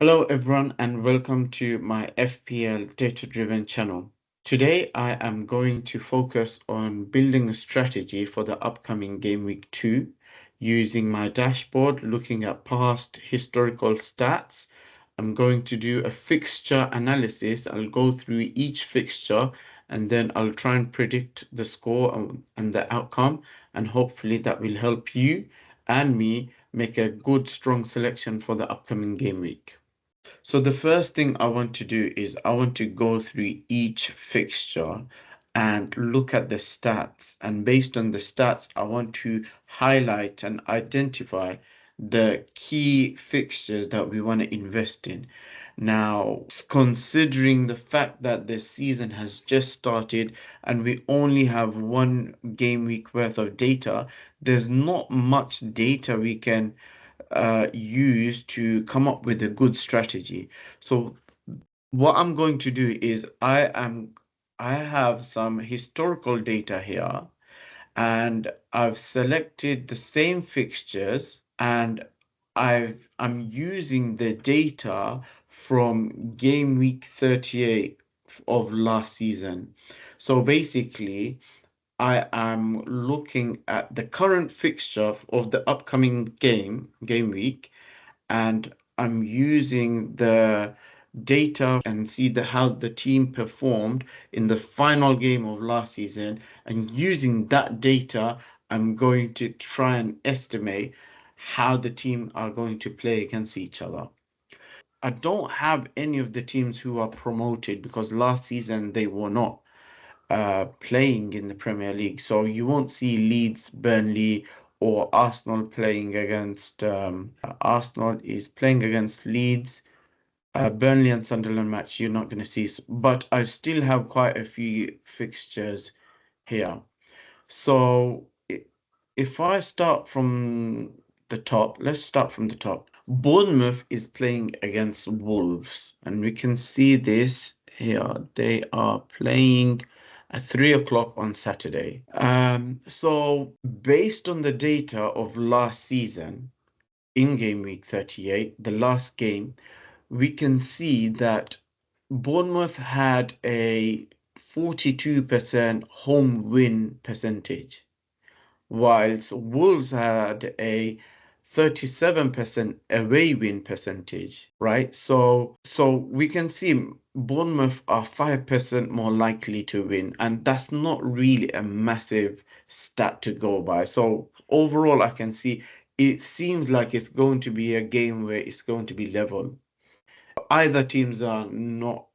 Hello everyone and welcome to my FPL data-driven channel. Today I am going to focus on building a strategy for the upcoming Game Week 2 using my dashboard, looking at past historical stats. I'm going to do a fixture analysis. I'll go through each fixture and then I'll try and predict the score and the outcome, and hopefully that will help you and me make a good strong selection for the upcoming game week. So the first thing I want to do is I want to go through each fixture and look at the stats. And based on the stats, I want to highlight and identify the key fixtures that we want to invest in. Now, considering the fact that the season has just started and we only have one game week worth of data, there's not much data we can use to come up with a good strategy. So what I'm going to do is I have some historical data here, and I've selected the same fixtures, and I'm using the data from game week 38 of last season. So basically I am looking at the current fixture of the upcoming game week, and I'm using the data and see how the team performed in the final game of last season. And using that data, I'm going to try and estimate how the team are going to play against each other. I don't have any of the teams who are promoted because last season they were not playing in the Premier League. So you won't see Leeds, Burnley, or Arsenal playing against. Arsenal is playing against Leeds. Burnley and Sunderland match you're not going to see, but I still have quite a few fixtures here. So if I start from the top, let's start from the top. Bournemouth is playing against Wolves, and we can see this here. They are playing at 3 o'clock on Saturday. So based on the data of last season, in game week 38, the last game, we can see that Bournemouth had a 42% home win percentage, whilst Wolves had a 37% away win percentage, right? So we can see Bournemouth are 5% more likely to win, and that's not really a massive stat to go by. So overall, I can see it seems like it's going to be a game where it's going to be level. Either teams are not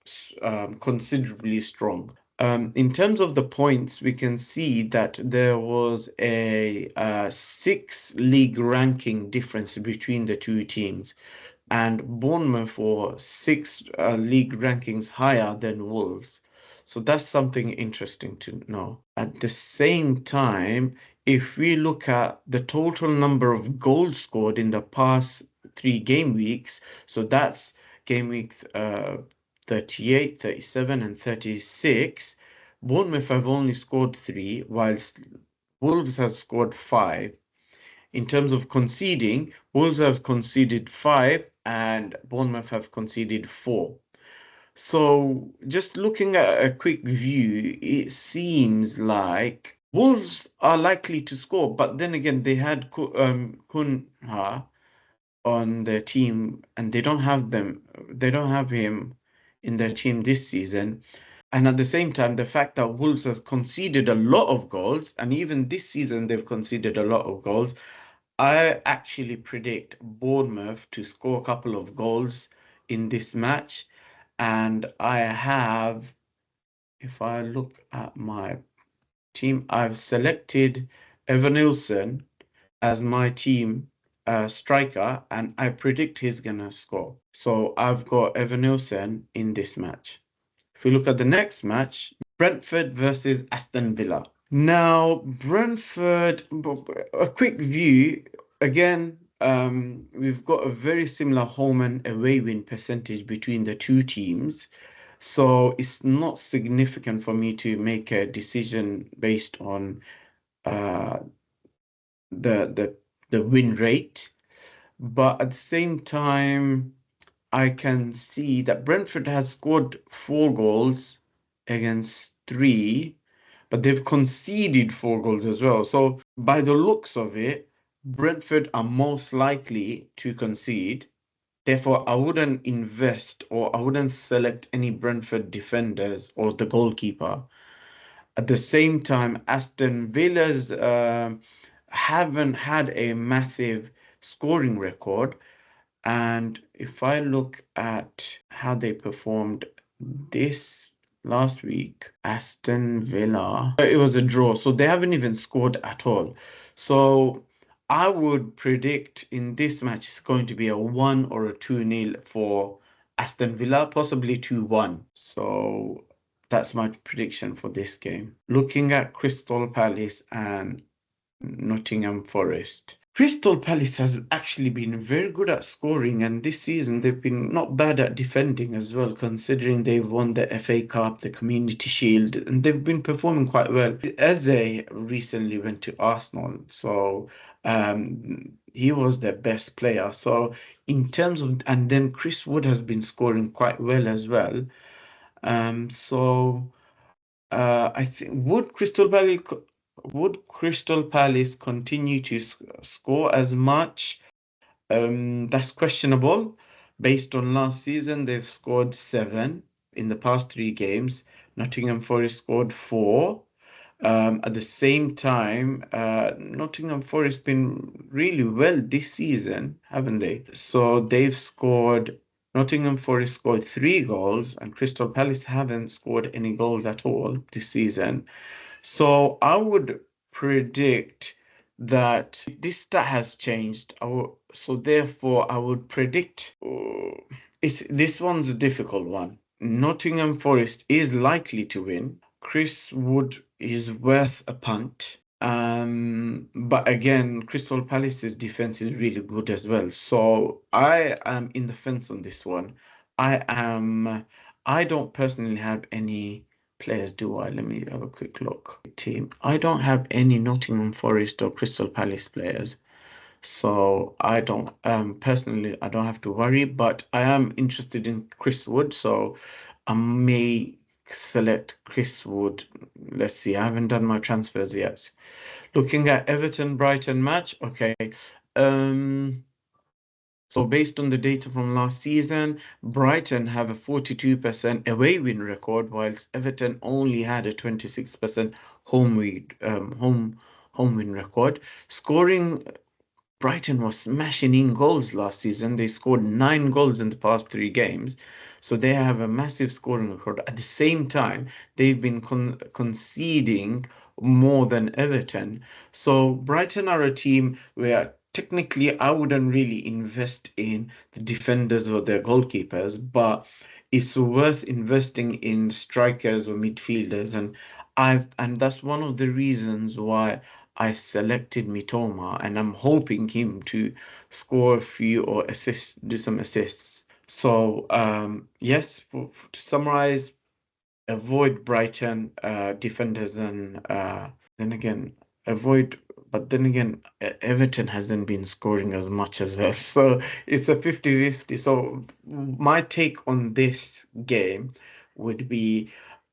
considerably strong. In terms of the points, we can see that there was a 6 league ranking difference between the two teams, and Bournemouth were 6 league rankings higher than Wolves. So that's something interesting to know. At the same time, if we look at the total number of goals scored in the past 3 game weeks, so that's game week 38, 37, and 36, Bournemouth have only scored 3, whilst Wolves have scored 5. In terms of conceding, Wolves have conceded 5 and Bournemouth have conceded 4. So just looking at a quick view, it seems like Wolves are likely to score, but then again, they had Kunha on their team, and they don't have him in their team this season. And at the same time, the fact that Wolves has conceded a lot of goals, and even this season they've conceded a lot of goals, I actually predict Bournemouth to score a couple of goals in this match. And I have, if I look at my team, I've selected Evanilson as my team striker, and I predict he's gonna score. So I've got Evanilson in this match. If we look at the next match, Brentford versus Aston Villa. Now, Brentford, a quick view. Again, we've got a very similar home and away win percentage between the two teams. So it's not significant for me to make a decision based on uh, the, the the win rate. But at the same time, I can see that Brentford has scored 4 goals against 3, but they've conceded 4 goals as well. So by the looks of it, Brentford are most likely to concede. Therefore, I wouldn't invest or I wouldn't select any Brentford defenders or the goalkeeper. At the same time, Aston Villa's haven't had a massive scoring record. And if I look at how they performed this last week, Aston Villa, it was a draw. So they haven't even scored at all. So I would predict in this match it's going to be a 1 or a 2-0 for Aston Villa, possibly 2-1. So that's my prediction for this game. Looking at Crystal Palace and Nottingham Forest. Crystal Palace has actually been very good at scoring, and this season they've been not bad at defending as well, considering they've won the FA Cup, the Community Shield, and they've been performing quite well. Eze recently went to Arsenal, so he was their best player. So in terms of, and then Chris Wood has been scoring quite well as well. So. I think would Crystal Palace continue to score as much? That's questionable. Based on last season, they've scored 7 in the past 3 games. Nottingham Forest scored 4. At the same time, Nottingham Forest been really well this season, haven't they? So Nottingham Forest scored 3 goals, and Crystal Palace haven't scored any goals at all this season. So I would predict that this stat has changed. So therefore, I would predict. This one's a difficult one. Nottingham Forest is likely to win. Chris Wood is worth a punt. But again, Crystal Palace's defense is really good as well. So I am in the fence on this one. I don't personally have any players, do I? Let me have a quick look. Team. I don't have any Nottingham Forest or Crystal Palace players. So I don't personally I don't have to worry, but I am interested in Chris Wood, so I may select Chris Wood. Let's see, I haven't done my transfers yet. Looking at Everton Brighton match, okay. So based on the data from last season, Brighton have a 42% away win record, whilst Everton only had a 26% home win record. Scoring, Brighton was smashing in goals last season. They scored 9 goals in the past 3 games. So they have a massive scoring record. At the same time, they've been conceding more than Everton. So Brighton are a team where technically I wouldn't really invest in the defenders or their goalkeepers, but it's worth investing in strikers or midfielders. And that's one of the reasons why I selected Mitoma, and I'm hoping him to score a few or do some assists. So yes, to summarize, avoid Brighton defenders and then again avoid. But then again, Everton hasn't been scoring as much as well. So it's a 50-50. So my take on this game would be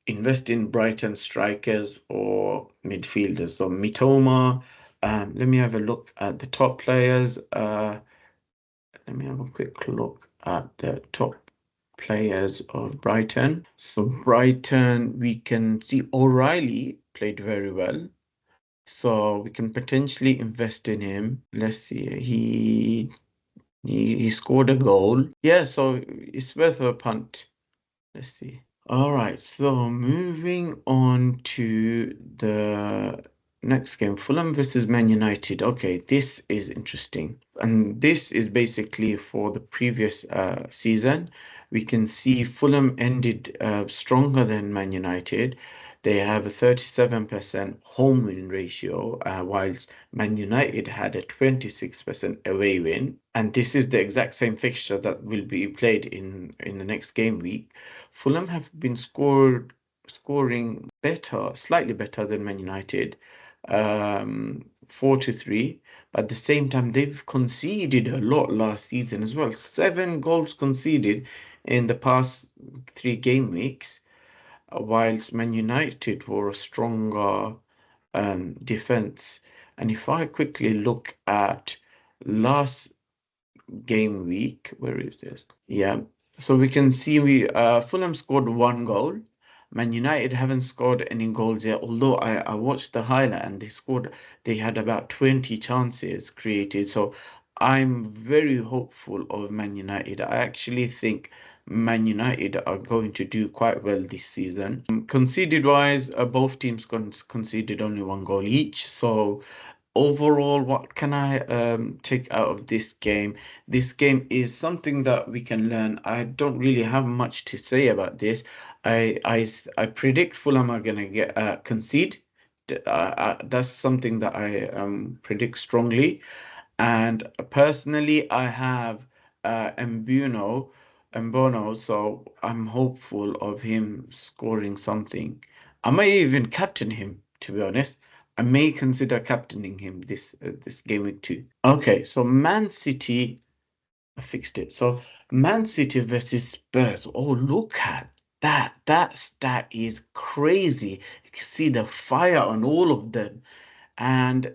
invest in Brighton strikers or midfielders. So Mitoma, let me have a look at the top players. Let me have a quick look at the top players of Brighton. So Brighton, we can see O'Reilly played very well. So we can potentially invest in him. Let's see. He scored a goal. Yeah, so it's worth a punt. Let's see. All right, so moving on to the next game, Fulham versus Man United. Okay, this is interesting. And this is basically for the previous season. We can see Fulham ended stronger than Man United. They have a 37% home win ratio, whilst Man United had a 26% away win. And this is the exact same fixture that will be played in the next game week. Fulham have been scoring better, slightly better than Man United. 4-3. But at the same time, they've conceded a lot last season as well. 7 goals conceded in the past 3 game weeks, whilst Man United were a stronger defense. And if I quickly look at last game week, where is this? Yeah. So we can see Fulham scored 1 goal. Man United haven't scored any goals yet, although I watched the highlight and they had about 20 chances created. So I'm very hopeful of Man United. I actually think Man United are going to do quite well this season. Conceded wise, both teams conceded only 1 goal each. So overall, what can I take out of this game? This game is something that we can learn. I don't really have much to say about this. I predict Fulham are gonna get concede. That's something that I predict strongly. And personally, I have Mbono, so I'm hopeful of him scoring something. I may even captain him, to be honest. I may consider captaining him this game week 2. Okay, so Man City, I fixed it. So Man City versus Spurs. Oh, look at that. That stat is crazy. You can see the fire on all of them. And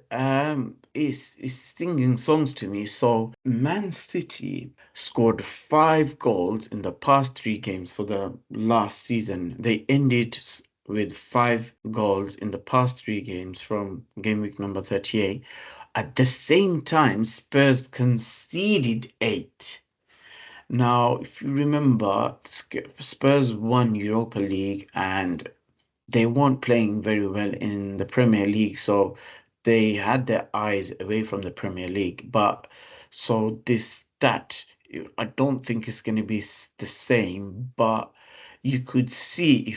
it's singing songs to me. So Man City scored 5 goals in the past 3 games for the last season. They ended with 5 goals in the past 3 games from game week number 38. At the same time, Spurs conceded 8. Now, if you remember, Spurs won Europa League and they weren't playing very well in the Premier League, so they had their eyes away from the Premier League. But so this stat, I don't think it's going to be the same, but you could see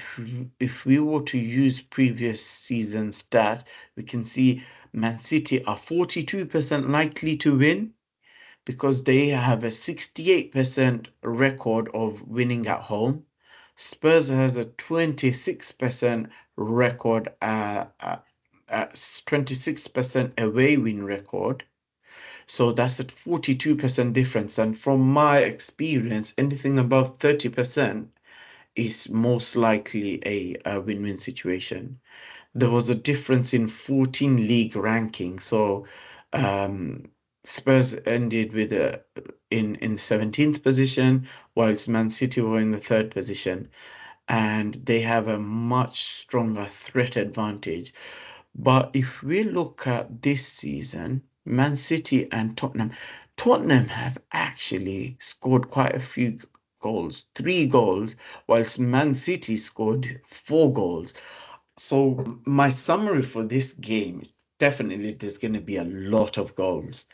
if we were to use previous season stats, we can see Man City are 42% likely to win because they have a 68% record of winning at home. Spurs has a 26% record, 26% away win record. So that's a 42% difference. And from my experience, anything above 30% is most likely a win-win situation. There was a difference in 14 league rankings. So um, Spurs ended with in 17th position, whilst Man City were in the 3rd position, and they have a much stronger threat advantage. But if we look at this season, Man City and Tottenham have actually scored quite a few goals, 3 goals, whilst Man City scored 4 goals. So my summary for this game is definitely there's going to be a lot of goals.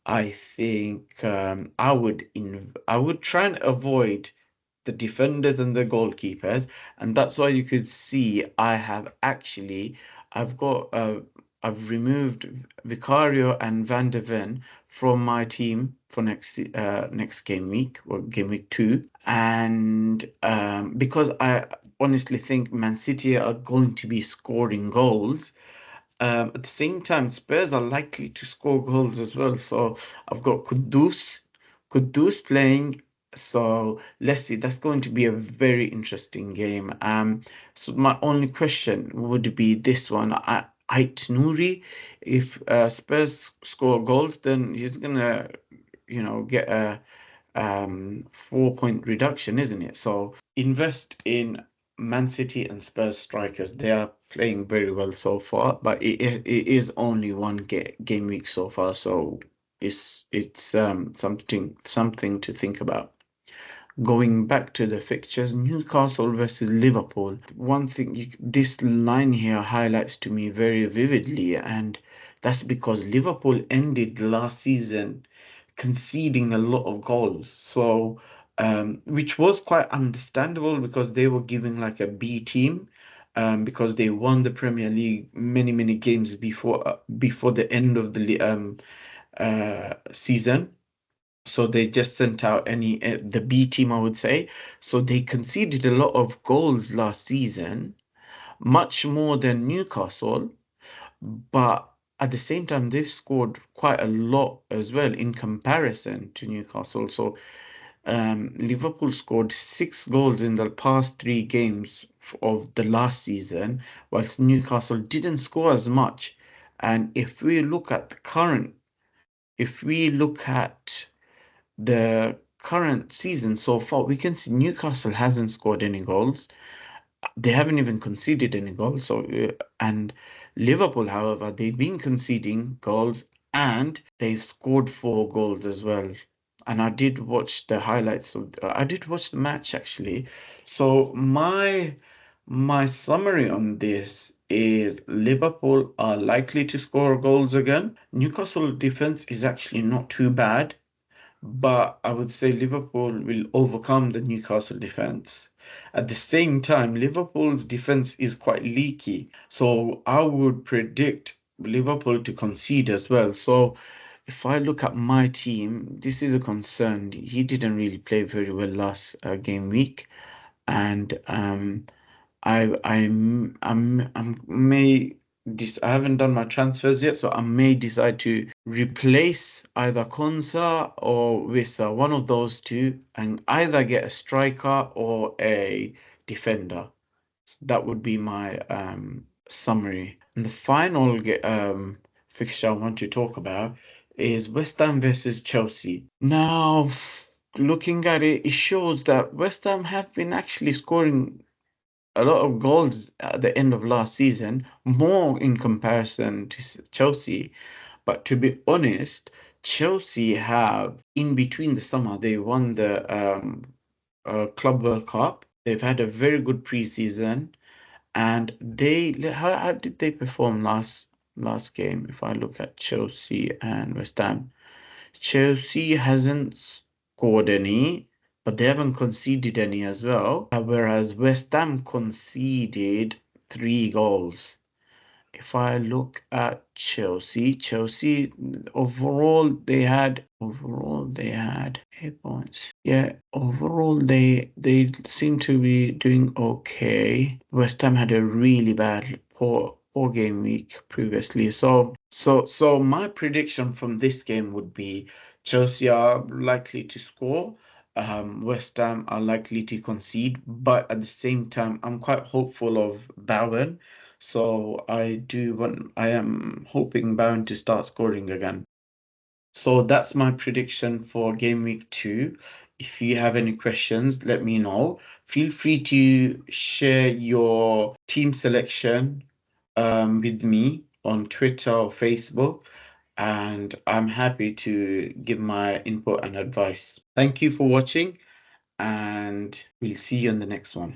I think I would try and avoid the defenders and the goalkeepers, and that's why you could see I've got I've removed Vicario and Van de Ven from my team for next game week or game week 2, and because I honestly think Man City are going to be scoring goals. At the same time, Spurs are likely to score goals as well. So I've got Kudus playing. So let's see. That's going to be a very interesting game. So my only question would be this one. Ait Nouri, if Spurs score goals, then he's gonna, get a 4-point reduction, isn't it? So invest in Man City and Spurs strikers. They are playing very well so far, but it is only one game week so far, so it's something to think about. Going back to the fixtures, Newcastle versus Liverpool. One thing, this line here highlights to me very vividly, and that's because Liverpool ended last season conceding a lot of goals. So, which was quite understandable because they were giving like a B team, because they won the Premier League many games before the end of the season. So they just sent out the B team, I would say. So they conceded a lot of goals last season, much more than Newcastle. But at the same time, they've scored quite a lot as well in comparison to Newcastle. So Liverpool scored 6 goals in the past 3 games of the last season, whilst Newcastle didn't score as much. And if we look at the current season so far, we can see Newcastle hasn't scored any goals. They haven't even conceded any goals. And Liverpool, however, they've been conceding goals and they've scored 4 goals as well. And I did watch the highlights I did watch the match actually. So my summary on this is Liverpool are likely to score goals again. Newcastle defense is actually not too bad, but I would say Liverpool will overcome the Newcastle defense. At the same time, Liverpool's defense is quite leaky, so I would predict Liverpool to concede as well. So if I look at my team, this is a concern. He didn't really play very well last game week, and I haven't done my transfers yet, so I may decide to replace either Konsa or Wissa, one of those two, and either get a striker or a defender. That would be my summary. And the final fixture I want to talk about is West Ham versus Chelsea. Now, looking at it, it shows that West Ham have been actually scoring a lot of goals at the end of last season, more in comparison to Chelsea. But to be honest, Chelsea have, in between the summer, they won the Club World Cup. They've had a very good preseason, and how did they perform last game? If I look at Chelsea and West Ham, Chelsea hasn't scored any, but they haven't conceded any as well. Whereas West Ham conceded 3 goals. If I look at Chelsea overall they had 8 points. Yeah, overall they seem to be doing okay. West Ham had a really bad poor game week previously. So my prediction from this game would be Chelsea are likely to score. West Ham are likely to concede, but at the same time, I'm quite hopeful of Bowen. So I am hoping Bowen to start scoring again. So that's my prediction for game week 2. If you have any questions, let me know. Feel free to share your team selection with me on Twitter or Facebook, and I'm happy to give my input and advice. Thank you for watching, and we'll see you in the next one.